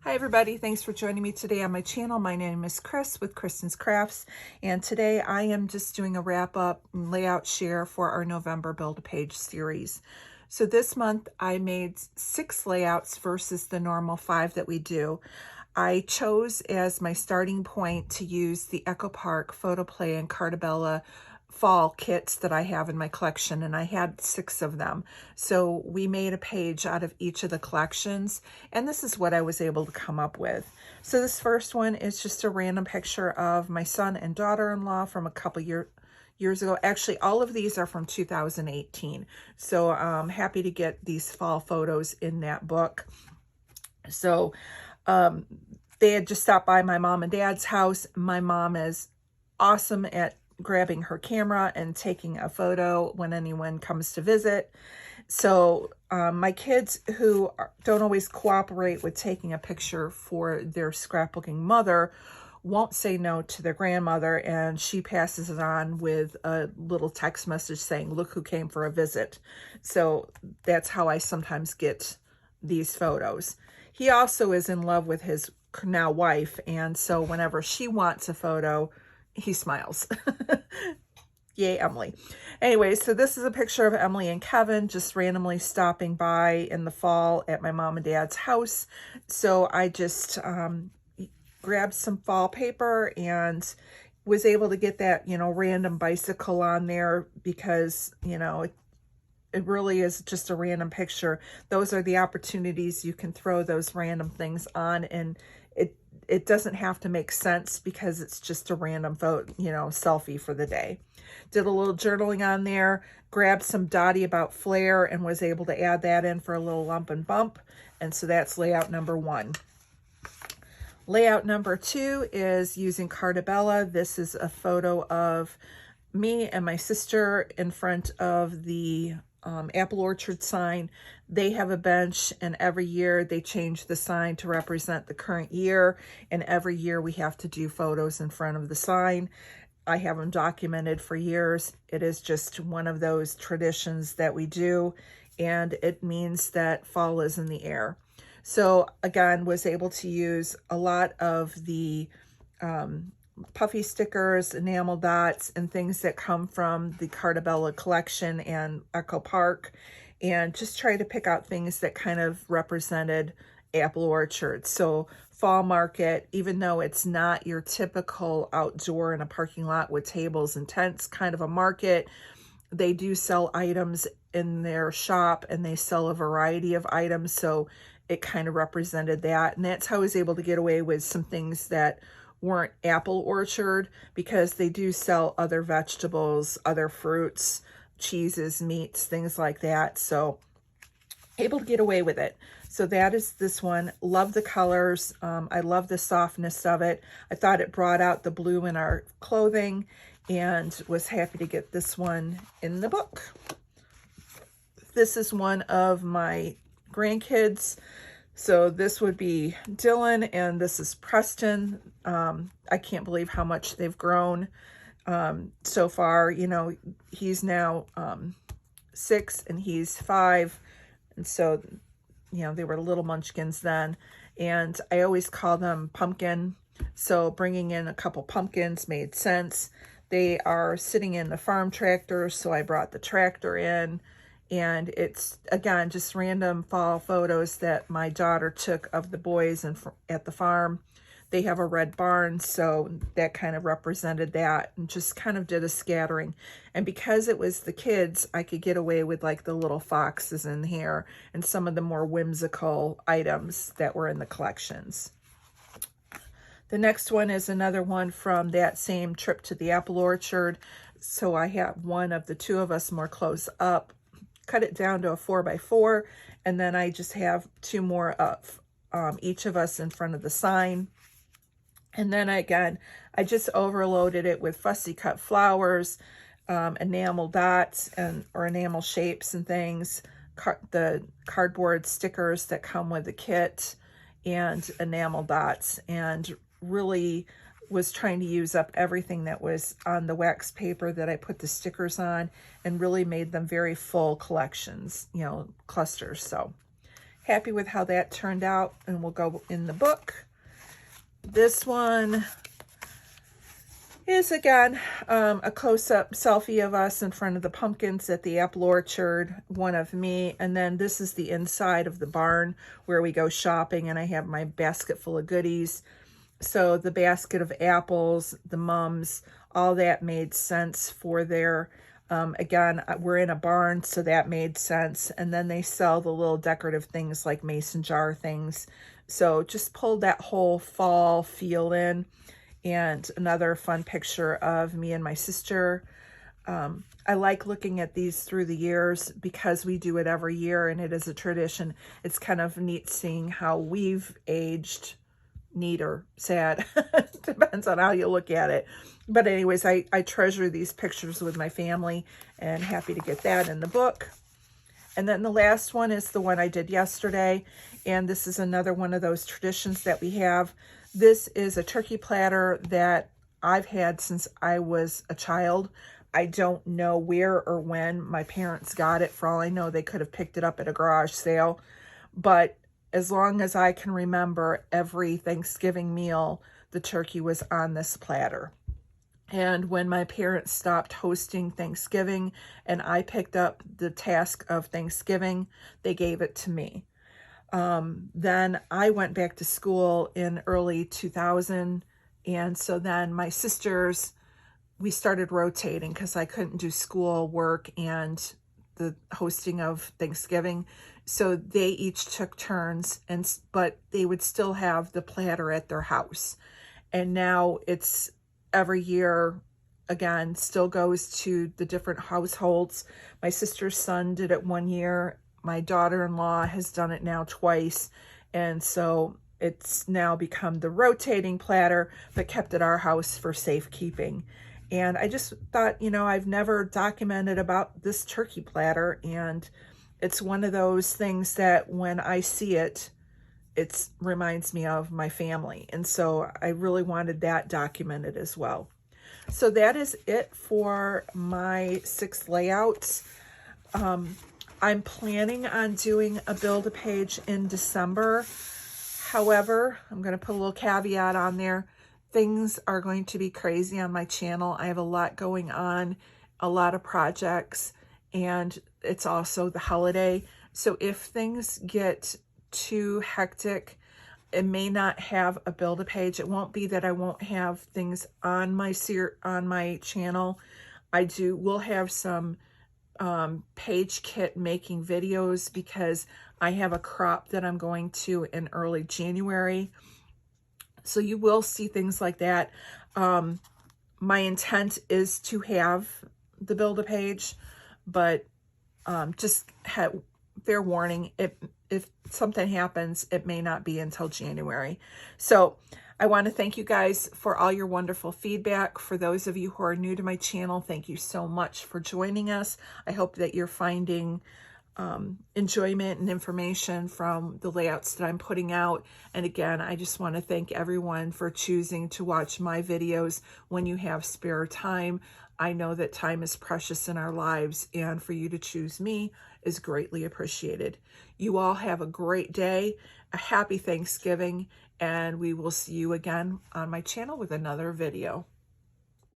Hi everybody, thanks for joining me today on my channel. My name is Chris with Kristen's Crafts, and today I am just doing a wrap up and layout share for our November Build a Page series. So this month I made 6 layouts versus the normal 5 that we do. I chose as my starting point to use the Echo Park Photoplay and Carta Bella fall kits that I have in my collection, and I had 6 of them. So we made a page out of each of the collections, and this is what I was able to come up with. So this first one is just a random picture of my son and daughter-in-law from a couple years ago. Actually, all of these are from 2018. So I'm happy to get these fall photos in that book. So they had just stopped by my mom and dad's house. My mom is awesome at grabbing her camera and taking a photo when anyone comes to visit. So my kids who don't always cooperate with taking a picture for their scrapbooking mother won't say no to their grandmother, and she passes it on with a little text message saying, "Look who came for a visit." So that's how I sometimes get these photos. He also is in love with his now wife, and so whenever she wants a photo, he smiles. Yay, Emily. Anyway, so this is a picture of Emily and Kevin just randomly stopping by in the fall at my mom and dad's house. So I just grabbed some fall paper and was able to get that, random bicycle on there because, it really is just a random picture. Those are the opportunities you can throw those random things on, and it doesn't have to make sense because it's just a random photo, selfie for the day. Did a little journaling on there, grabbed some Dottie About Flair and was able to add that in for a little lump and bump. And so that's layout number 1. Layout number 2 is using Carta Bella. This is a photo of me and my sister in front of the Apple Orchard sign. They have a bench, and every year they change the sign to represent the current year, and every year we have to do photos in front of the sign. I have them documented for years. It is just one of those traditions that we do, and it means that fall is in the air. So again, was able to use a lot of the puffy stickers, enamel dots, and things that come from the Carta Bella collection and Echo Park, and just try to pick out things that kind of represented Apple Orchard. So fall market, even though it's not your typical outdoor in a parking lot with tables and tents kind of a market, they do sell items in their shop, and they sell a variety of items. So it kind of represented that. And that's how I was able to get away with some things that weren't Apple Orchard, because they do sell other vegetables, other fruits, cheeses, meats, things like that. So able to get away with it. So that is this one. Love the colors. I love the softness of it. I thought it brought out the blue in our clothing, and was happy to get this one in the book. This is one of my grandkids. So this would be Dylan, and this is Preston. I can't believe how much they've grown so far. He's now 6 and he's 5. And so, they were little munchkins then. And I always call them pumpkin. So bringing in a couple pumpkins made sense. They are sitting in the farm tractor, so I brought the tractor in. And it's, again, just random fall photos that my daughter took of the boys at the farm. They have a red barn, so that kind of represented that, and just kind of did a scattering. And because it was the kids, I could get away with like the little foxes in here and some of the more whimsical items that were in the collections. The next one is another one from that same trip to the Apple Orchard. So I have one of the 2 of us more close up, cut it down to a 4x4, and then I just have 2 more of each of us in front of the sign. And then again, I just overloaded it with fussy cut flowers, enamel dots or enamel shapes and things, the cardboard stickers that come with the kit, and enamel dots, and really was trying to use up everything that was on the wax paper that I put the stickers on, and really made them very full collections, clusters. So happy with how that turned out, and will go in the book. This one is again a close-up selfie of us in front of the pumpkins at the apple orchard, one of me, and then this is the inside of the barn where we go shopping, and I have my basket full of goodies. So the basket of apples, the mums, all that made sense for their, again, we're in a barn, so that made sense. And then they sell the little decorative things like mason jar things. So just pulled that whole fall feel in. And another fun picture of me and my sister. I like looking at these through the years because we do it every year and it is a tradition. It's kind of neat seeing how we've aged, neat or sad. Depends on how you look at it. But anyways, I treasure these pictures with my family and happy to get that in the book. And then the last one is the one I did yesterday. And this is another one of those traditions that we have. This is a turkey platter that I've had since I was a child. I don't know where or when my parents got it. For all I know, they could have picked it up at a garage sale. But as long as I can remember, every Thanksgiving meal, the turkey was on this platter. And when my parents stopped hosting Thanksgiving and I picked up the task of Thanksgiving, they gave it to me. Then I went back to school in early 2000. And so then my sisters, we started rotating because I couldn't do school work and the hosting of Thanksgiving. So they each took turns, but they would still have the platter at their house. And now it's every year, again, still goes to the different households. My sister's son did it one year. My daughter-in-law has done it now twice. And so it's now become the rotating platter, but kept at our house for safekeeping. And I just thought, I've never documented about this turkey platter. And it's one of those things that when I see it, it reminds me of my family. And so I really wanted that documented as well. So that is it for my 6 layouts. I'm planning on doing a Build-A-Page in December. However, I'm going to put a little caveat on there. Things are going to be crazy on my channel. I have a lot going on, a lot of projects, and it's also the holiday. So if things get too hectic, it may not have a Build-A-Page. It won't be that I won't have things on my channel. We'll have some page kit making videos because I have a crop that I'm going to in early January. So you will see things like that. My intent is to have the Build-A-Page, but just fair warning, if something happens, it may not be until January. So I want to thank you guys for all your wonderful feedback. For those of you who are new to my channel, thank you so much for joining us. I hope that you're finding enjoyment and information from the layouts that I'm putting out. And again, I just want to thank everyone for choosing to watch my videos when you have spare time. I know that time is precious in our lives, and for you to choose me is greatly appreciated. You all have a great day, a happy Thanksgiving, and we will see you again on my channel with another video.